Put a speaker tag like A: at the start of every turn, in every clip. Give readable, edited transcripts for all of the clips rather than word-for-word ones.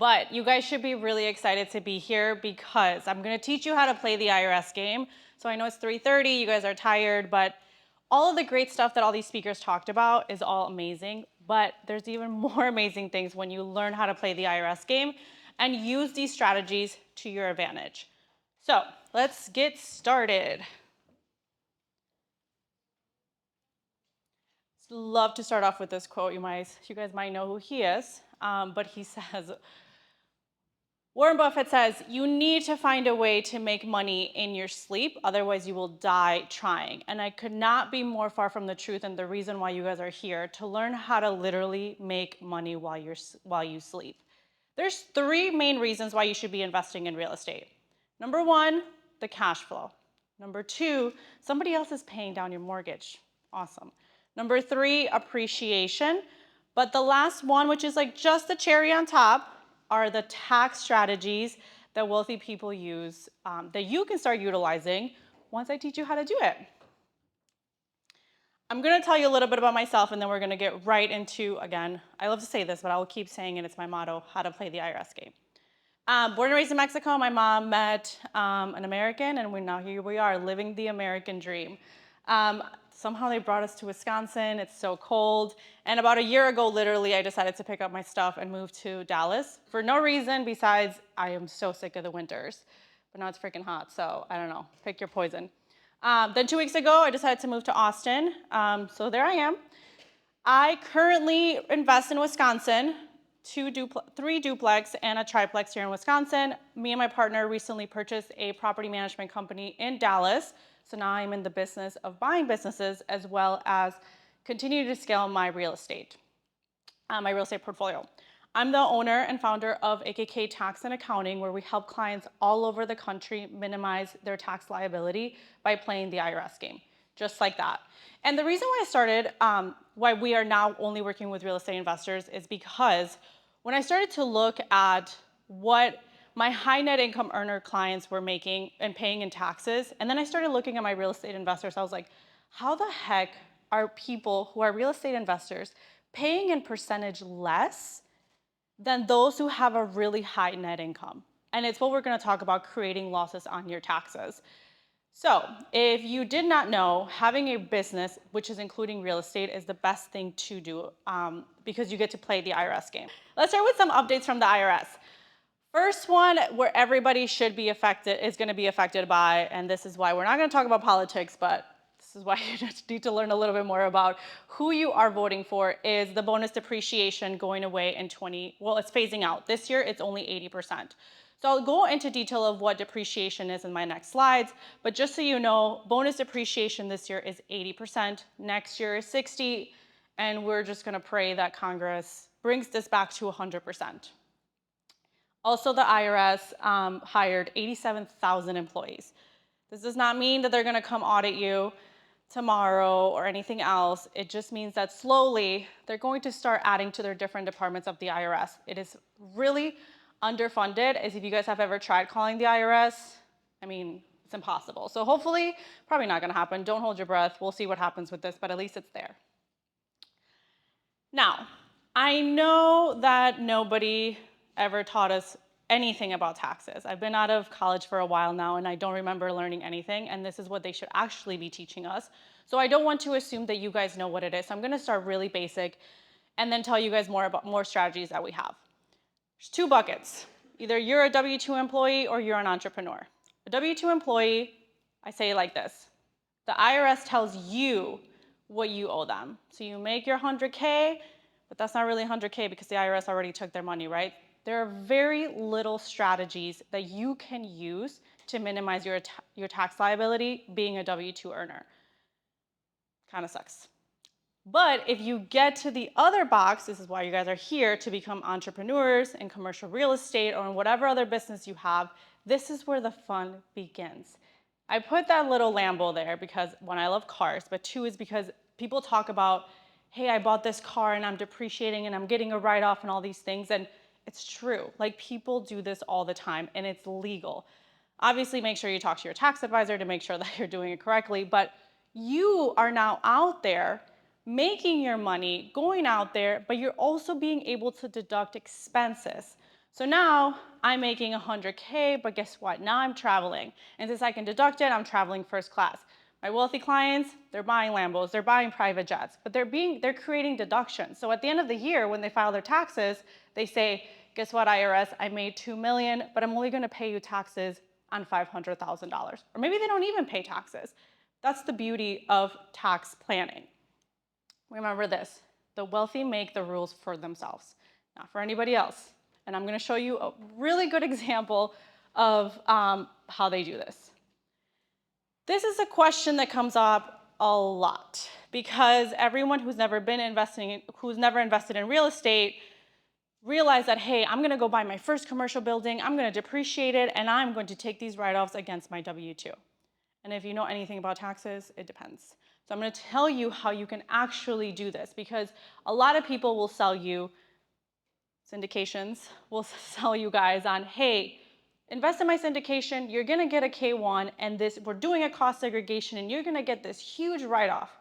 A: But you guys should be really excited to be here because I'm gonna teach you how to play the IRS game. So I know it's 3:30, you guys are tired, but all of the great stuff that all these speakers talked about is all amazing, but there's even more amazing things when you learn how to play the IRS game and use these strategies to your advantage. So let's get started. Love to start off with this quote. You guys might know who he is, but he says, Warren Buffett says, you need to find a way to make money in your sleep, otherwise you will die trying. And I could not be more far from the truth and the reason why you guys are here, to learn how to literally make money while you sleep. There's three main reasons why you should be investing in real estate. Number one, the cash flow. Number two, somebody else is paying down your mortgage. Awesome. Number three, appreciation. But the last one, which is like just the cherry on top, are the tax strategies that wealthy people use that you can start utilizing once I teach you how to do it. I'm gonna tell you a little bit about myself and then we're gonna get right into, again, I love to say this, but I will keep saying it, it's my motto, how to play the IRS game. Born and raised in Mexico, my mom met an American and here we are living the American dream. Somehow they brought us to Wisconsin, it's so cold. And about a year ago, literally, I decided to pick up my stuff and move to Dallas for no reason besides I am so sick of the winters. But now it's freaking hot, so I don't know, pick your poison. Then 2 weeks ago, I decided to move to Austin. So there I am. I currently invest in Wisconsin, 3 duplex and a triplex here in Wisconsin. Me and my partner recently purchased a property management company in Dallas. So now I'm in the business of buying businesses as well as continue to scale my real estate portfolio. I'm the owner and founder of AKK Tax and Accounting, where we help clients all over the country minimize their tax liability by playing the IRS game, just like that. And the reason why I started, why we are now only working with real estate investors is because when I started to look at what my high net income earner clients were making and paying in taxes, and then I started looking at my real estate investors, I was like, how the heck are people who are real estate investors paying in percentage less than those who have a really high net income? And it's what we're gonna talk about, creating losses on your taxes. So if you did not know, having a business, which is including real estate, is the best thing to do because you get to play the IRS game. Let's start with some updates from the IRS. First one, where everybody should be affected, is gonna be affected by, and this is why we're not gonna talk about politics, but this is why you just need to learn a little bit more about who you are voting for, is the bonus depreciation going away in it's phasing out. This year, it's only 80%. So I'll go into detail of what depreciation is in my next slides, but just so you know, bonus depreciation this year is 80%, next year is 60%, and we're just gonna pray that Congress brings this back to 100%. Also, the IRS hired 87,000 employees. This does not mean that they're gonna come audit you tomorrow or anything else. It just means that slowly they're going to start adding to their different departments of the IRS. It is really underfunded, as if you guys have ever tried calling the IRS, I mean, it's impossible. So hopefully, probably not gonna happen. Don't hold your breath. We'll see what happens with this, but at least it's there. Now, I know that nobody ever taught us anything about taxes. I've been out of college for a while now and I don't remember learning anything, and this is what they should actually be teaching us. So I don't want to assume that you guys know what it is. So I'm gonna start really basic and then tell you guys more strategies that we have. There's 2 buckets. Either you're a W-2 employee or you're an entrepreneur. A W-2 employee, I say it like this. The IRS tells you what you owe them. So you make your 100K, but that's not really 100K because the IRS already took their money, right? There are very little strategies that you can use to minimize your tax liability being a W-2 earner. Kind of sucks. But if you get to the other box, this is why you guys are here, to become entrepreneurs in commercial real estate or in whatever other business you have, this is where the fun begins. I put that little Lambo there because, one, I love cars, but 2 is because people talk about, hey, I bought this car and I'm depreciating and I'm getting a write-off and all these things, and it's true. Like, people do this all the time and it's legal. Obviously, make sure you talk to your tax advisor to make sure that you're doing it correctly, but you are now out there making your money, going out there, but you're also being able to deduct expenses. So now I'm making 100K, but guess what? Now I'm traveling. And since I can deduct it, I'm traveling first class. My wealthy clients, they're buying Lambos, they're buying private jets, but they're creating deductions. So at the end of the year, when they file their taxes, they say, guess what, IRS, I made 2 million, but I'm only gonna pay you taxes on $500,000. Or maybe they don't even pay taxes. That's the beauty of tax planning. Remember this, the wealthy make the rules for themselves, not for anybody else. And I'm going to show you a really good example of how they do this. This is a question that comes up a lot because everyone who's never invested in real estate realize that, hey, I'm going to go buy my first commercial building, I'm going to depreciate it, and I'm going to take these write-offs against my W-2. And if you know anything about taxes, it depends. So I'm going to tell you how you can actually do this, because a lot of people will sell you syndications, will sell you guys on, hey, invest in my syndication, you're going to get a K1, and we're doing a cost segregation, and you're going to get this huge write-off.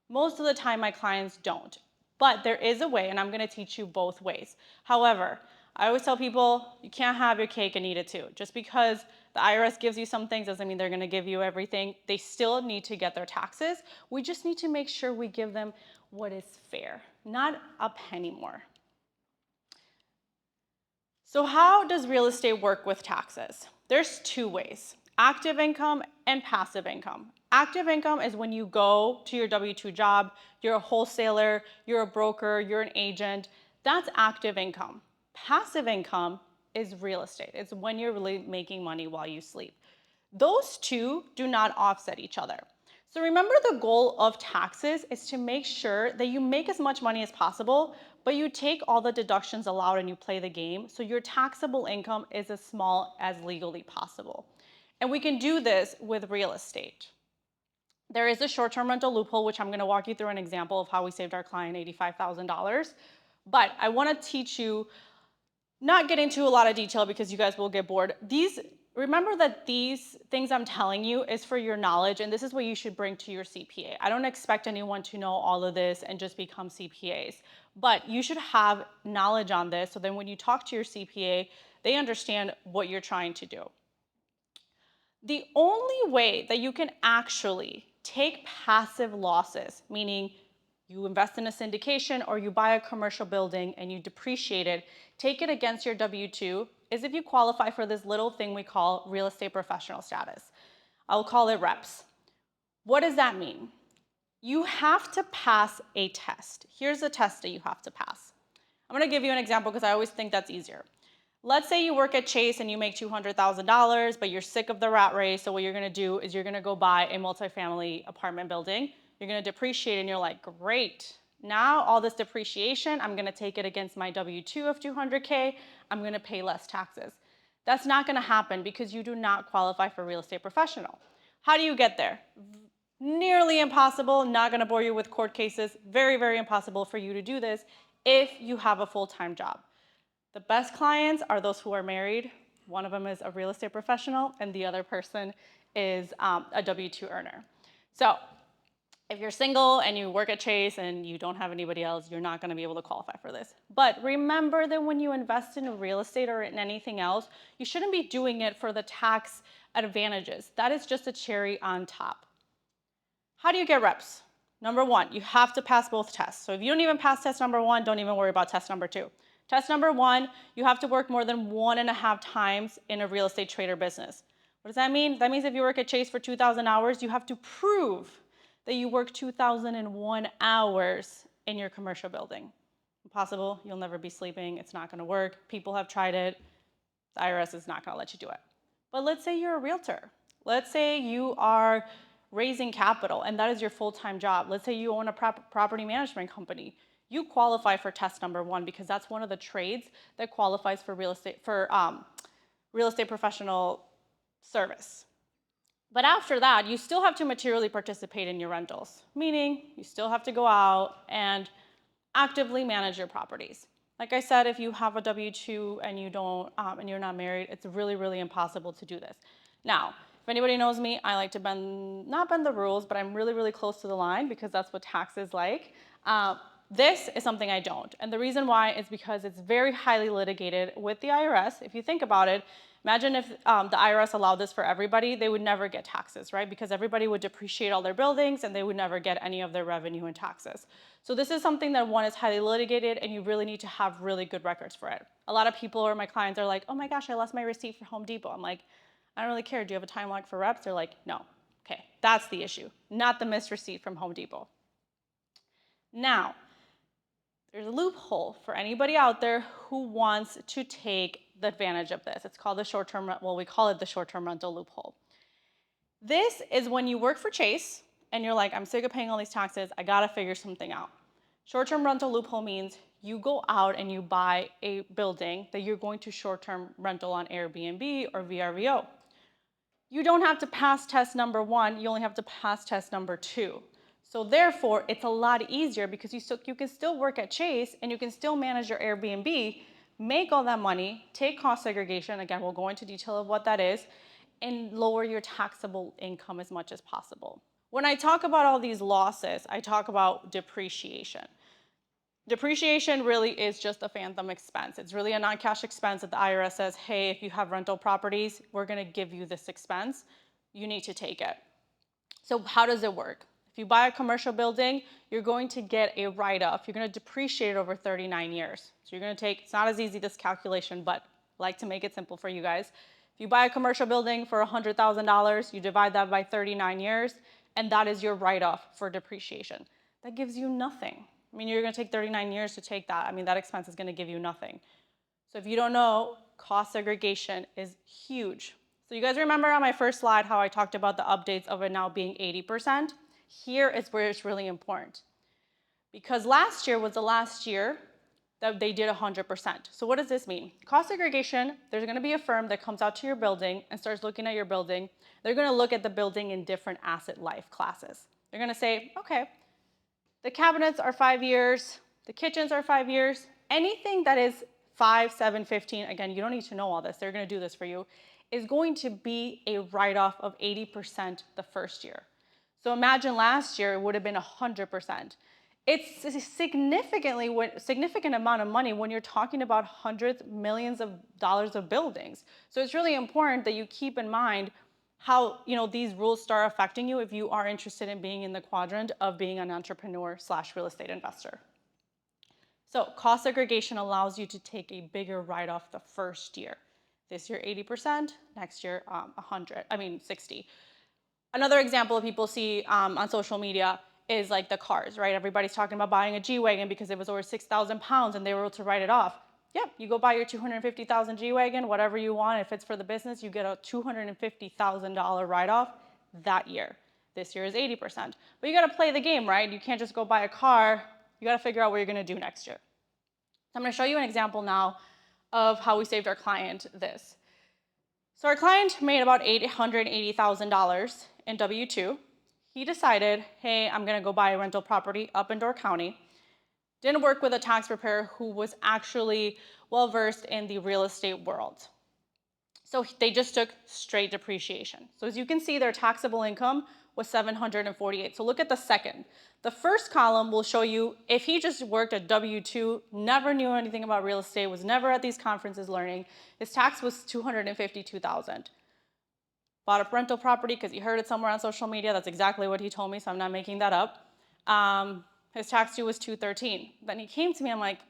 A: Most of the time, my clients don't. But there is a way, and I'm going to teach you both ways. However, I always tell people, you can't have your cake and eat it too. Just because the IRS gives you some things doesn't mean they're going to give you everything. They still need to get their taxes. We just need to make sure we give them what is fair, not a penny more. So how does real estate work with taxes? There's two ways, active income and passive income. Active income is when you go to your W-2 job, you're a wholesaler, you're a broker, you're an agent. That's active income. Passive income is real estate. It's when you're really making money while you sleep. Those two do not offset each other. So remember, the goal of taxes is to make sure that you make as much money as possible, but you take all the deductions allowed and you play the game, so your taxable income is as small as legally possible. And we can do this with real estate. There is a short-term rental loophole, which I'm going to walk you through an example of how we saved our client $85,000. But I want to teach you, not get into a lot of detail because you guys will get bored. Remember that these things I'm telling you is for your knowledge, and this is what you should bring to your CPA. I don't expect anyone to know all of this and just become CPAs, but you should have knowledge on this so then when you talk to your CPA, they understand what you're trying to do. The only way that you can actually take passive losses, meaning you invest in a syndication or you buy a commercial building and you depreciate it, take it against your W-2, is if you qualify for this little thing we call real estate professional status. I'll call it REPS. What does that mean? You have to pass a test. Here's a test that you have to pass. I'm gonna give you an example because I always think that's easier. Let's say you work at Chase and you make $200,000, but you're sick of the rat race, so what you're gonna do is you're gonna go buy a multifamily apartment building. You're gonna depreciate and you're like, great. Now all this depreciation, I'm gonna take it against my W-2 of 200K, I'm gonna pay less taxes. That's not gonna happen because you do not qualify for real estate professional. How do you get there? Nearly impossible, not gonna bore you with court cases, very, very impossible for you to do this if you have a full-time job. The best clients are those who are married. One of them is a real estate professional and the other person is a W-2 earner. So if you're single and you work at Chase and you don't have anybody else, you're not gonna be able to qualify for this. But remember that when you invest in real estate or in anything else, you shouldn't be doing it for the tax advantages. That is just a cherry on top. How do you get reps? Number one, you have to pass both tests. So if you don't even pass test number one, don't even worry about test number two. Test number one, you have to work more than 1.5 times in a real estate trader business. What does that mean? That means if you work at Chase for 2,000 hours, you have to prove that you work 2,001 hours in your commercial building. Impossible, you'll never be sleeping, it's not gonna work. People have tried it, the IRS is not gonna let you do it. But let's say you're a realtor. Let's say you are raising capital and that is your full-time job. Let's say you own a property management company. You qualify for test number one because that's one of the trades that qualifies for real estate professional service. But after that, you still have to materially participate in your rentals, meaning you still have to go out and actively manage your properties. Like I said, if you have a W-2 and you don't, and you're not married, it's really, really impossible to do this. Now, if anybody knows me, I like to not bend the rules, but I'm really, really close to the line because that's what tax is like. This is something I don't. And the reason why is because it's very highly litigated with the IRS. If you think about it, imagine if the IRS allowed this for everybody, they would never get taxes, right? Because everybody would depreciate all their buildings and they would never get any of their revenue and taxes. So this is something that, one, is highly litigated and you really need to have really good records for it. A lot of people or my clients are like, oh my gosh, I lost my receipt for Home Depot. I'm like, I don't really care. Do you have a time lock for reps? They're like, no. Okay, that's the issue, not the missed receipt from Home Depot. Now, there's a loophole for anybody out there who wants to take the advantage of this. It's called the short-term, well, we call it the short-term rental loophole. This is when you work for Chase and you're like, I'm sick of paying all these taxes, I gotta figure something out. Short-term rental loophole means you go out and you buy a building that you're going to short-term rental on Airbnb or VRBO. You don't have to pass test number 1, you only have to pass test number 2. So therefore, it's a lot easier because you can still work at Chase and you can still manage your Airbnb, make all that money, take cost segregation, again, we'll go into detail of what that is, and lower your taxable income as much as possible. When I talk about all these losses, I talk about depreciation. Depreciation really is just a phantom expense. It's really a non-cash expense that the IRS says, hey, if you have rental properties, we're gonna give you this expense. You need to take it. So how does it work? If you buy a commercial building, you're going to get a write-off. You're gonna depreciate it over 39 years. So you're gonna take, it's not as easy, this calculation, but I like to make it simple for you guys. If you buy a commercial building for $100,000, you divide that by 39 years, and that is your write-off for depreciation. That gives you nothing. I mean, you're gonna take 39 years to take that. I mean, that expense is gonna give you nothing. So if you don't know, cost segregation is huge. So you guys remember on my first slide how I talked about the updates of it now being 80%? Here is where it's really important. Because last year was the last year that they did 100%. So what does this mean? Cost segregation, there's gonna be a firm that comes out to your building and starts looking at your building. They're gonna look at the building in different asset life classes. They're gonna say, okay, the cabinets are 5 years, the kitchens are 5 years, anything that is 5, 7, 15, again, you don't need to know all this, they're gonna do this for you, is going to be a write-off of 80% the first year. So imagine last year it would have been 100%. It's a significant amount of money when you're talking about hundreds, millions of dollars of buildings. So it's really important that you keep in mind how these rules start affecting you if you are interested in being in the quadrant of being an entrepreneur / real estate investor. So cost segregation allows you to take a bigger write-off the first year. This year 80%, next year 60. Another example people see on social media is like the cars, right? Everybody's talking about buying a G-Wagon because it was over 6,000 pounds and they were able to write it off. Yeah, you go buy your $250,000 G-Wagon, whatever you want. If it's for the business, you get a $250,000 write-off that year. This year is 80%. But you gotta play the game, right? You can't just go buy a car. You gotta figure out what you're gonna do next year. So I'm gonna show you an example now of how we saved our client this. So our client made about $880,000 in W-2. He decided, hey, I'm gonna go buy a rental property up in Door County. Didn't work with a tax preparer who was actually well-versed in the real estate world. So they just took straight depreciation. So as you can see, their taxable income was $748. So look at the second. The first column will show you if he just worked at W-2, never knew anything about real estate, was never at these conferences learning, his tax was $252,000. Bought a rental property because he heard it somewhere on social media. That's exactly what he told me, so I'm not making that up. His tax due was $213. Then he came to me, I'm like,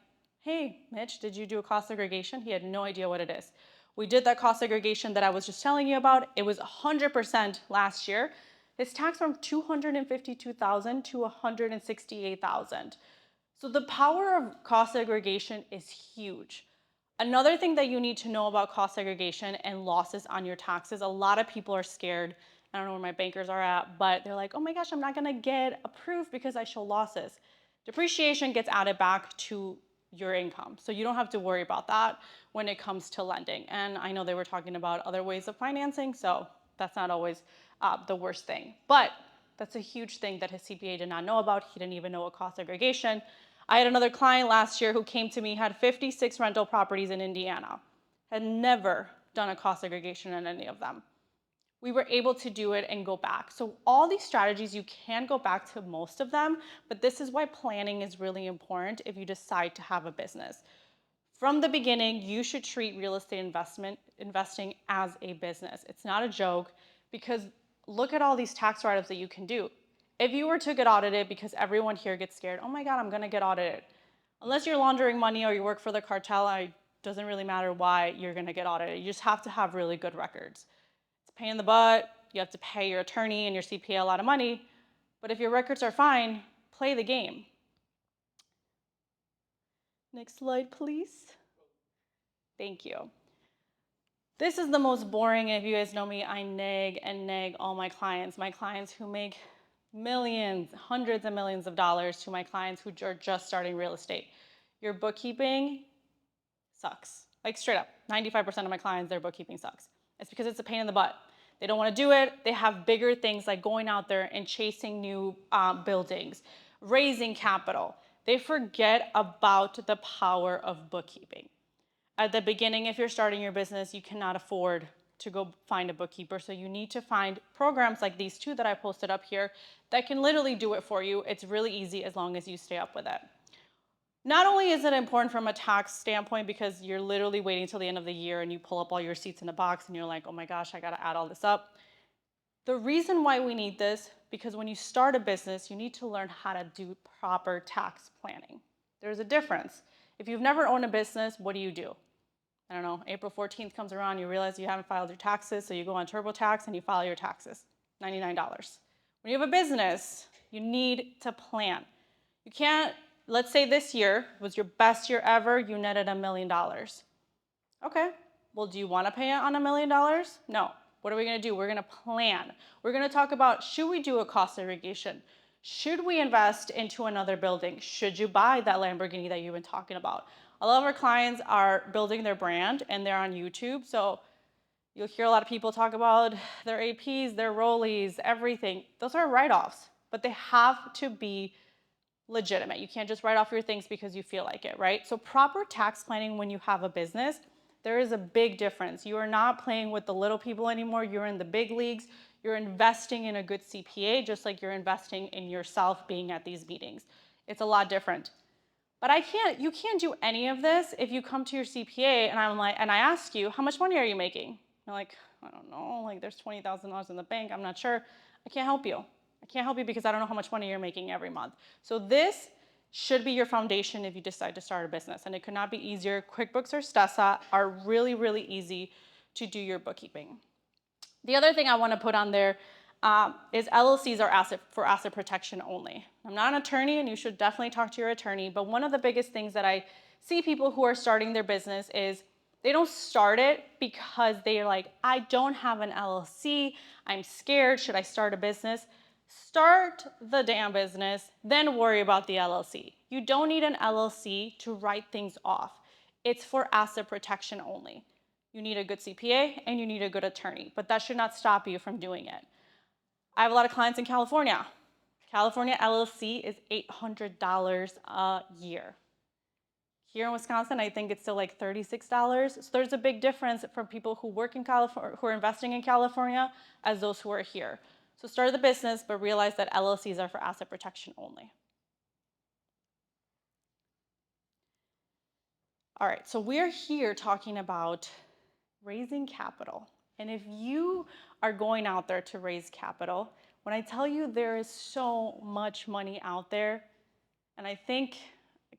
A: hey, Mitch, did you do a cost segregation? He had no idea what it is. We did that cost segregation that I was just telling you about. It was 100% last year. His tax from $252,000 to $168,000. So the power of cost segregation is huge. Another thing that you need to know about cost segregation and losses on your taxes, a lot of people are scared. I don't know where my bankers are at, but they're like, oh my gosh, I'm not gonna get approved because I show losses. Depreciation gets added back to your income, so you don't have to worry about that when it comes to lending. And I know they were talking about other ways of financing, so that's not always the worst thing. But that's a huge thing that his CPA did not know about. He didn't even know what cost segregation. I had another client last year who came to me, had 56 rental properties in Indiana, had never done a cost segregation in any of them. we were able to do it and go back. So all these strategies, you can go back to most of them, but this is why planning is really important if you decide to have a business. From the beginning, you should treat real estate investing as a business. It's not a joke, because look at all these tax write-ups that you can do. If you were to get audited, because everyone here gets scared, oh my God, I'm gonna get audited. Unless you're laundering money or you work for the cartel, it doesn't really matter why you're gonna get audited. You just have to have really good records. It's a pain in the butt. You have to pay your attorney and your CPA a lot of money. But if your records are fine, play the game. Next slide, please. Thank you. This is the most boring. If you guys know me, I nag and nag all my clients who make millions, hundreds of millions of dollars, to my clients who are just starting real estate. Your bookkeeping sucks. Like straight up, 95% of my clients, their bookkeeping sucks. It's because it's a pain in the butt. They don't want to do it. They have bigger things like going out there and chasing new buildings, raising capital. They forget about the power of bookkeeping. At the beginning, if you're starting your business, you cannot afford to go find a bookkeeper. So you need to find programs like these two that I posted up here that can literally do it for you. It's really easy as long as you stay up with it. Not only is it important from a tax standpoint, because you're literally waiting till the end of the year and you pull up all your receipts in a box and you're like, oh my gosh, I gotta add all this up. The reason why we need this, because when you start a business, you need to learn how to do proper tax planning. There's a difference. If you've never owned a business, what do? I don't know, April 14th comes around, you realize you haven't filed your taxes, so you go on TurboTax and you file your taxes, $99. When you have a business, you need to plan. You can't, let's say this year was your best year ever, you netted $1 million. Okay, well, do you want to pay it on $1 million? No. What are we going to do? We're going to plan. We're going to talk about, should we do a cost segregation? Should we invest into another building? Should you buy that Lamborghini that you've been talking about? A lot of our clients are building their brand and they're on YouTube. So you'll hear a lot of people talk about their APs, their rollies, everything. Those are write-offs, but they have to be legitimate. You can't just write off your things because you feel like it, right? So proper tax planning when you have a business, there is a big difference. You are not playing with the little people anymore. You're in the big leagues. You're investing in a good CPA, just like you're investing in yourself being at these meetings. It's a lot different. But you can't do any of this if you come to your CPA and I ask you, how much money are you making? You're like, I don't know, like there's $20,000 in the bank, I'm not sure. I can't help you. I can't help you because I don't know how much money you're making every month. So this should be your foundation if you decide to start a business, and it could not be easier. QuickBooks or Stessa are really, really easy to do your bookkeeping. The other thing I want to put on there is LLCs are for asset protection only. I'm not an attorney, and you should definitely talk to your attorney, but one of the biggest things that I see people who are starting their business is they don't start it because they're like, I don't have an LLC, I'm scared, should I start a business? Start the damn business, then worry about the LLC. You don't need an LLC to write things off. It's for asset protection only. You need a good CPA and you need a good attorney, but that should not stop you from doing it. I have a lot of clients in California. California LLC is $800 a year. Here in Wisconsin, I think it's still like $36. So there's a big difference for people who work in California, who are investing in California, as those who are here. So start the business, but realize that LLCs are for asset protection only. All right, so we're here talking about raising capital. And if you are going out there to raise capital, when I tell you there is so much money out there, and I can't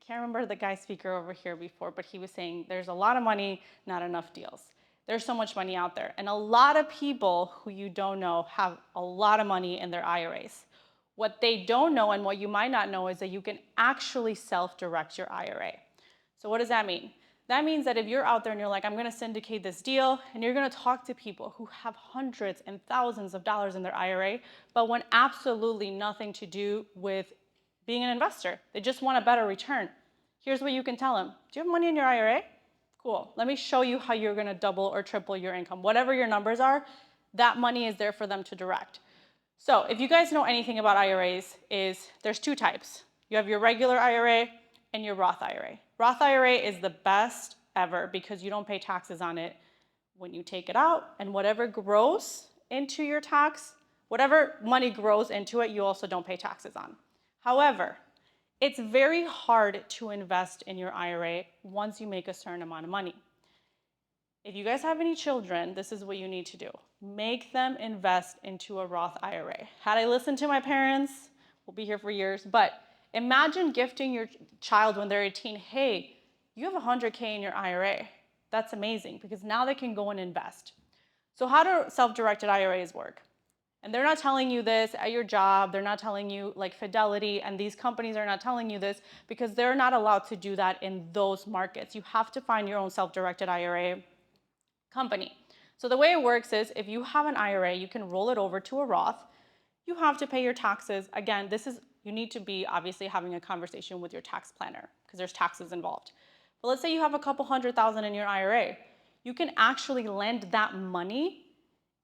A: remember the guy speaker over here before, but he was saying there's a lot of money, not enough deals. There's so much money out there. And a lot of people who you don't know have a lot of money in their IRAs. What they don't know and what you might not know is that you can actually self-direct your IRA. So what does that mean? That means that if you're out there and you're like, I'm gonna syndicate this deal, and you're gonna talk to people who have hundreds and thousands of dollars in their IRA, but want absolutely nothing to do with being an investor. They just want a better return. Here's what you can tell them. Do you have money in your IRA? Cool. Let me show you how you're gonna double or triple your income. Whatever your numbers are, that money is there for them to direct. So if you guys know anything about IRAs, there's two types. You have your regular IRA and your Roth IRA. Roth IRA is the best ever because you don't pay taxes on it when you take it out, and whatever grows into your tax, whatever money grows into it, you also don't pay taxes on. However, it's very hard to invest in your IRA once you make a certain amount of money. If you guys have any children, this is what you need to do. Make them invest into a Roth IRA. Had I listened to my parents, we'll be here for years, but imagine gifting your child when they're 18, hey, you have 100K in your IRA. That's amazing because now they can go and invest. So how do self-directed IRAs work? And they're not telling you this at your job. They're not telling you like Fidelity, and these companies are not telling you this because they're not allowed to do that in those markets. You have to find your own self-directed IRA company. So the way it works is if you have an IRA, you can roll it over to a Roth. You have to pay your taxes. Again, you need to be obviously having a conversation with your tax planner because there's taxes involved. But let's say you have a couple $100,000 in your IRA. You can actually lend that money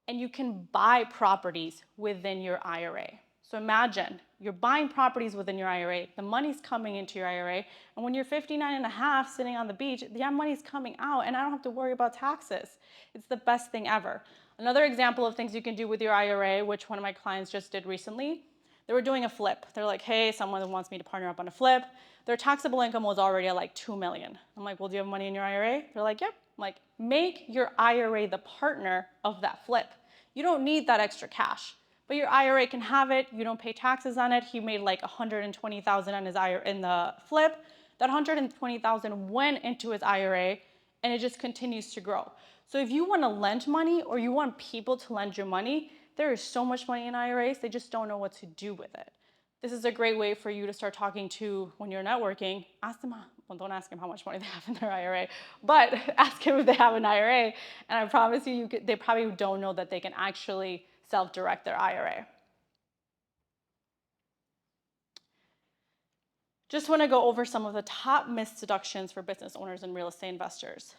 A: and you can buy properties within your IRA. So imagine you're buying properties within your IRA, the money's coming into your IRA, and when you're 59 and a half sitting on the beach, that money's coming out and I don't have to worry about taxes. It's the best thing ever. Another example of things you can do with your IRA, which one of my clients just did recently, they were doing a flip. They're like, hey, someone wants me to partner up on a flip. Their taxable income was already at like 2 million. I'm like, well, do you have money in your IRA? They're like, yep. I'm like, make your IRA the partner of that flip. You don't need that extra cash, but your IRA can have it. You don't pay taxes on it. He made like 120,000 on his IRA in the flip. That 120,000 went into his IRA and it just continues to grow. So if you want to lend money or you want people to lend you money, there is so much money in IRAs, they just don't know what to do with it. This is a great way for you to start talking to, when you're networking, ask them, well, don't ask them how much money they have in their IRA, but ask them if they have an IRA, and I promise you, they probably don't know that they can actually self-direct their IRA. Just want to go over some of the top missed deductions for business owners and real estate investors.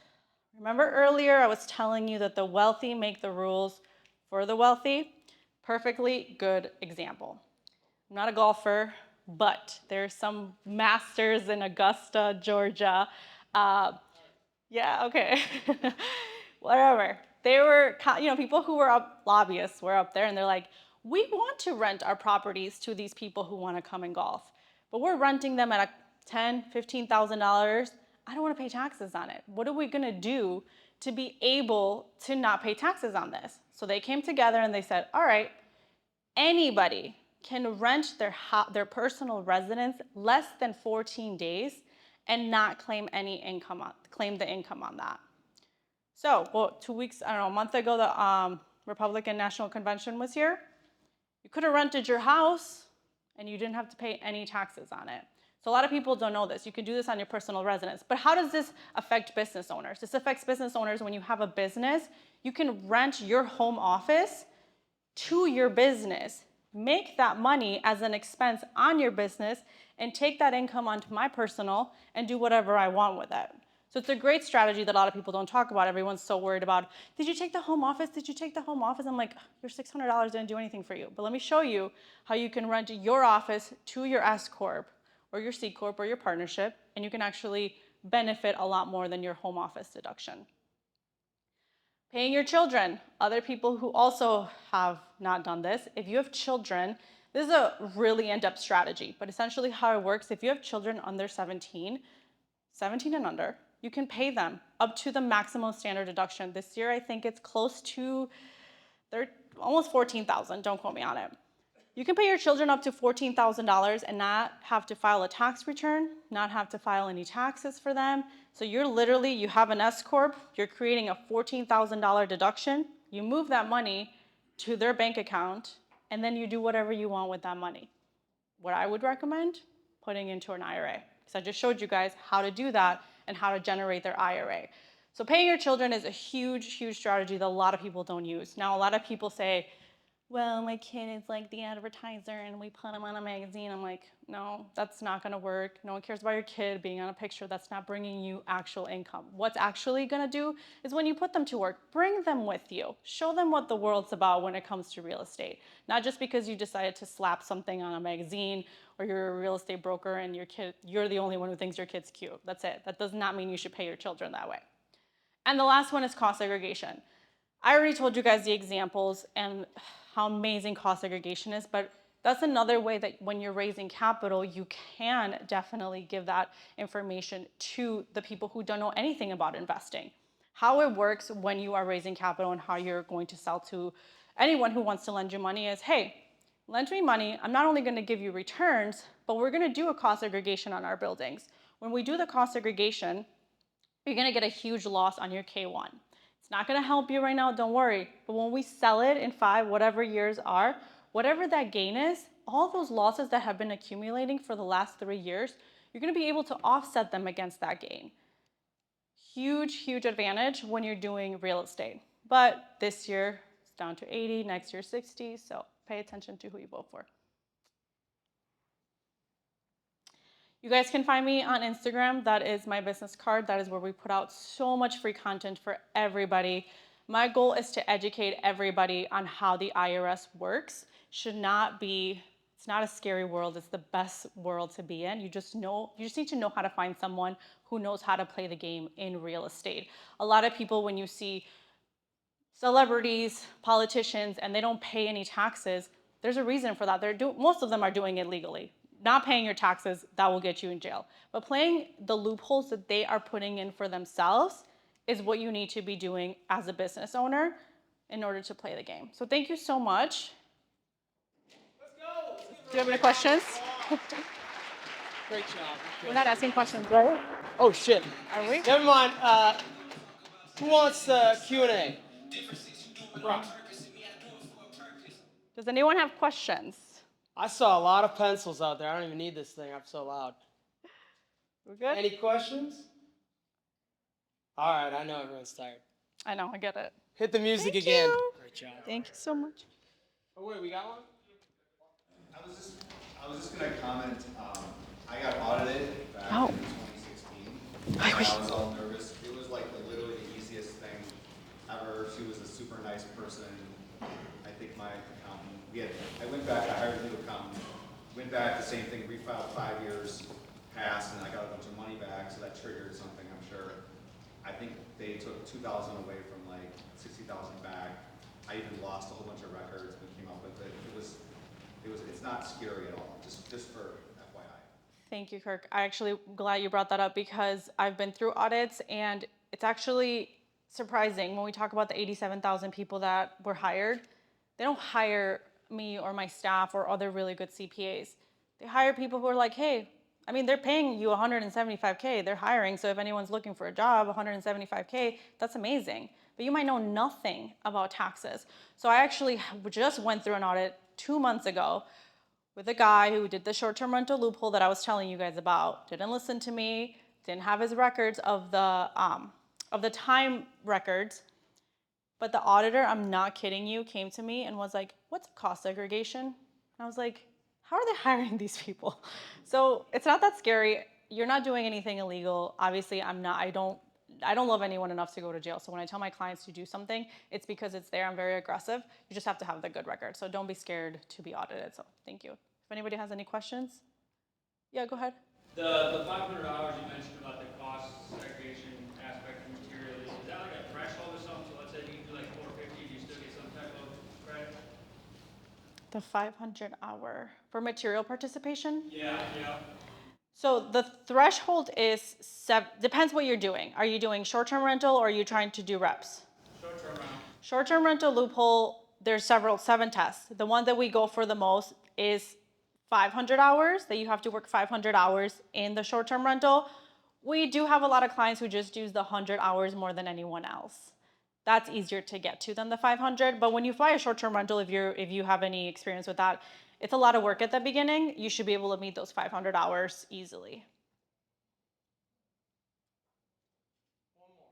A: Remember earlier I was telling you that the wealthy make the rules for the wealthy? Perfectly good example. I'm not a golfer, but there's some masters in Augusta, Georgia. Yeah, okay. Whatever. They were, people who were lobbyists were up there and they're like, we want to rent our properties to these people who want to come and golf, but we're renting them at $10,000, $15,000. I don't want to pay taxes on it. What are we going to do to be able to not pay taxes on this? So they came together and they said, all right, anybody can rent their personal residence less than 14 days and not claim any income claim the income on that. So, well, 2 weeks, I don't know, a month ago, the Republican National Convention was here. You could have rented your house and you didn't have to pay any taxes on it. So a lot of people don't know this. You can do this on your personal residence. But how does this affect business owners? This affects business owners when you have a business. You can rent your home office to your business, make that money as an expense on your business, and take that income onto my personal and do whatever I want with it. So it's a great strategy that a lot of people don't talk about. Everyone's so worried about, did you take the home office? Did you take the home office? I'm like, your $600 didn't do anything for you. But let me show you how you can rent your office to your S Corp or your C Corp or your partnership, and you can actually benefit a lot more than your home office deduction. Paying your children, other people who also have not done this. If you have children, this is a really in-depth strategy, but essentially how it works, if you have children under 17 and under, you can pay them up to the maximum standard deduction. This year, I think it's close to, they're almost 14,000, don't quote me on it. You can pay your children up to $14,000 and not have to file a tax return, not have to file any taxes for them. So you have an S Corp, you're creating a $14,000 deduction, you move that money to their bank account, and then you do whatever you want with that money. What I would recommend, putting into an IRA. Because I just showed you guys how to do that and how to generate their IRA. So paying your children is a huge, huge strategy that a lot of people don't use. Now, a lot of people say, well, my kid is like the advertiser and we put him on a magazine. I'm like, no, that's not gonna work. No one cares about your kid being on a picture. That's not bringing you actual income. What's actually gonna do is when you put them to work, bring them with you. Show them what the world's about when it comes to real estate. Not just because you decided to slap something on a magazine or you're a real estate broker and you're the only one who thinks your kid's cute. That's it. That does not mean you should pay your children that way. And the last one is cost segregation. I already told you guys the examples and how amazing cost segregation is, but that's another way that when you're raising capital, you can definitely give that information to the people who don't know anything about investing. How it works when you are raising capital and how you're going to sell to anyone who wants to lend you money is, hey, lend me money. I'm not only going to give you returns, but we're going to do a cost segregation on our buildings. When we do the cost segregation, you're going to get a huge loss on your K1. It's not going to help you right now, don't worry. But when we sell it in 5, whatever years are, whatever that gain is, all those losses that have been accumulating for the last 3 years, you're going to be able to offset them against that gain. Huge, huge advantage when you're doing real estate. But this year it's down to 80, next year 60, so pay attention to who you vote for. You guys can find me on Instagram. That is my business card. That is where we put out so much free content for everybody. My goal is to educate everybody on how the IRS works. It's not a scary world. It's the best world to be in. You just need to know how to find someone who knows how to play the game in real estate. A lot of people, when you see celebrities, politicians, and they don't pay any taxes, there's a reason for that. Most of them are doing it legally. Not paying your taxes, that will get you in jail. But playing the loopholes that they are putting in for themselves is what you need to be doing as a business owner in order to play the game. So thank you so much. Let's go. Do you have any questions?
B: Great job.
A: We're not asking questions, right?
B: Oh shit.
A: Are we?
B: Never mind. Who wants Q&A?
A: Does anyone have questions?
B: I saw a lot of pencils out there. I don't even need this thing. I'm so loud.
A: We're good?
B: Any questions? All right. I know everyone's tired.
A: I know, I get it.
B: Hit the music
A: Thank
B: again.
A: you.
B: Great job.
A: Thank you so much.
B: Oh wait, we got one.
C: I was just going to comment. I got audited back in 2016. I was all nervous. It was like literally the easiest thing ever. She was a super nice person. I think my accountant. I went back. I hired a new accountant. Went back. The same thing. Refiled 5 years. Passed, and I got a bunch of money back. So that triggered something. I'm sure. I think they took 2,000 away from like 60,000 back. I even lost a whole bunch of records, but came up with it. It's not scary at all, just for FYI.
A: Thank you, Kirk. I actually glad you brought that up because I've been through audits and it's actually surprising when we talk about the 87,000 people that were hired. They don't hire me or my staff or other really good CPAs. They hire people who are like, hey, I mean, they're paying you $175K. They're hiring, so if anyone's looking for a job, $175K, that's amazing. But you might know nothing about taxes. So I actually just went through an audit 2 months ago with a guy who did the short-term rental loophole that I was telling you guys about. Didn't listen to me, didn't have his records of the time records. But the auditor, I'm not kidding you, came to me and was like, what's cost segregation? And I was like, how are they hiring these people? So it's not that scary. You're not doing anything illegal. Obviously, I don't love anyone enough to go to jail. So when I tell my clients to do something, it's because it's there. I'm very aggressive. You just have to have the good record. So don't be scared to be audited. So thank you. If anybody has any questions, yeah, go ahead.
D: The $500 you mentioned about the cost segregation aspect of materials, is that like a threshold or something? So let's say you do like 450, do you still get some type of credit?
A: The 500 hour for material participation?
D: Yeah.
A: So the threshold is depends what you're doing. Are you doing short-term rental or are you trying to do reps?
D: Short-term rental.
A: Short-term rental loophole, there's 7 tests. The one that we go for the most is 500 hours, that you have to work 500 hours in the short-term rental. We do have a lot of clients who just use the 100 hours more than anyone else. That's easier to get to than the 500. But when you fly a short-term rental, if you have any experience with that, it's a lot of work at the beginning. You should be able to meet those 500 hours easily.
B: One more.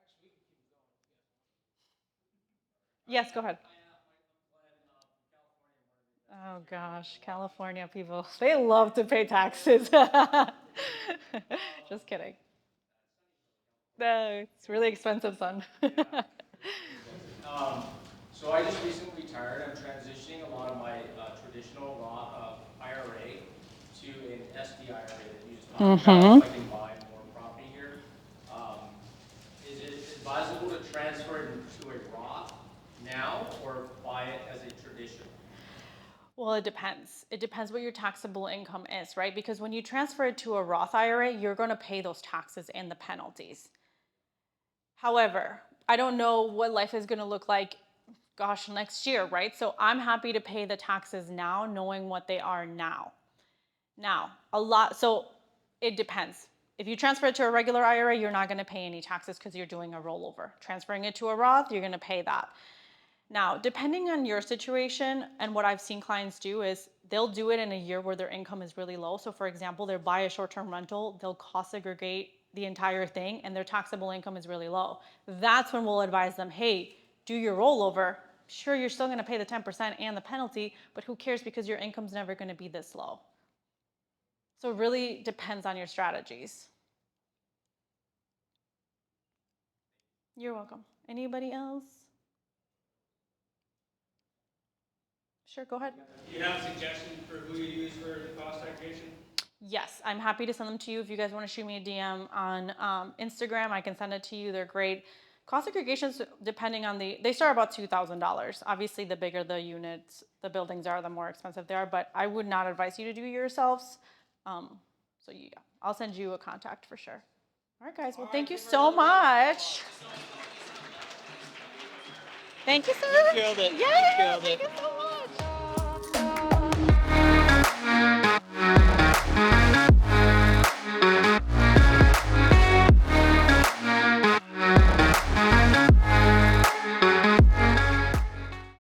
B: Actually, we can keep it going.
A: Yes, go ahead. Oh gosh, California people, they love to pay taxes. Just kidding. It's really expensive, son.
E: So I just recently retired. I'm transitioning a lot of my traditional IRA to an SD IRA that you just talked about, so I can buy more property here. Is advisable to transfer it into a Roth now or buy it as a traditional?
A: Well, it depends. It depends what your taxable income is, right? Because when you transfer it to a Roth IRA, you're going to pay those taxes and the penalties. However, I don't know what life is going to look like, gosh, next year, right? So I'm happy to pay the taxes now, knowing what they are now. Now, so it depends. If you transfer it to a regular IRA, you're not going to pay any taxes because you're doing a rollover. Transferring it to a Roth, you're going to pay that. Now, depending on your situation, and what I've seen clients do is they'll do it in a year where their income is really low. So for example, they'll buy a short-term rental, they'll cost segregate the entire thing, and their taxable income is really low. That's when we'll advise them, hey, do your rollover. Sure, you're still gonna pay the 10% and the penalty, but who cares because your income's never gonna be this low. So it really depends on your strategies. You're welcome. Anybody else? Sure, go ahead.
D: Do you have a suggestion for who you use for the cost segregation?
A: Yes, I'm happy to send them to you. If you guys want to shoot me a DM on Instagram, I can send it to you. They're great. Cost segregations, depending on they start about $2,000. Obviously, the bigger the units, the buildings are, the more expensive they are. But I would not advise you to do it yourselves. So yeah, I'll send you a contact for sure. All right, guys. Well, thank you so much. Thank you, sir.
B: You killed it.
A: Yeah,
B: You killed
A: thank
B: it.
A: you so much.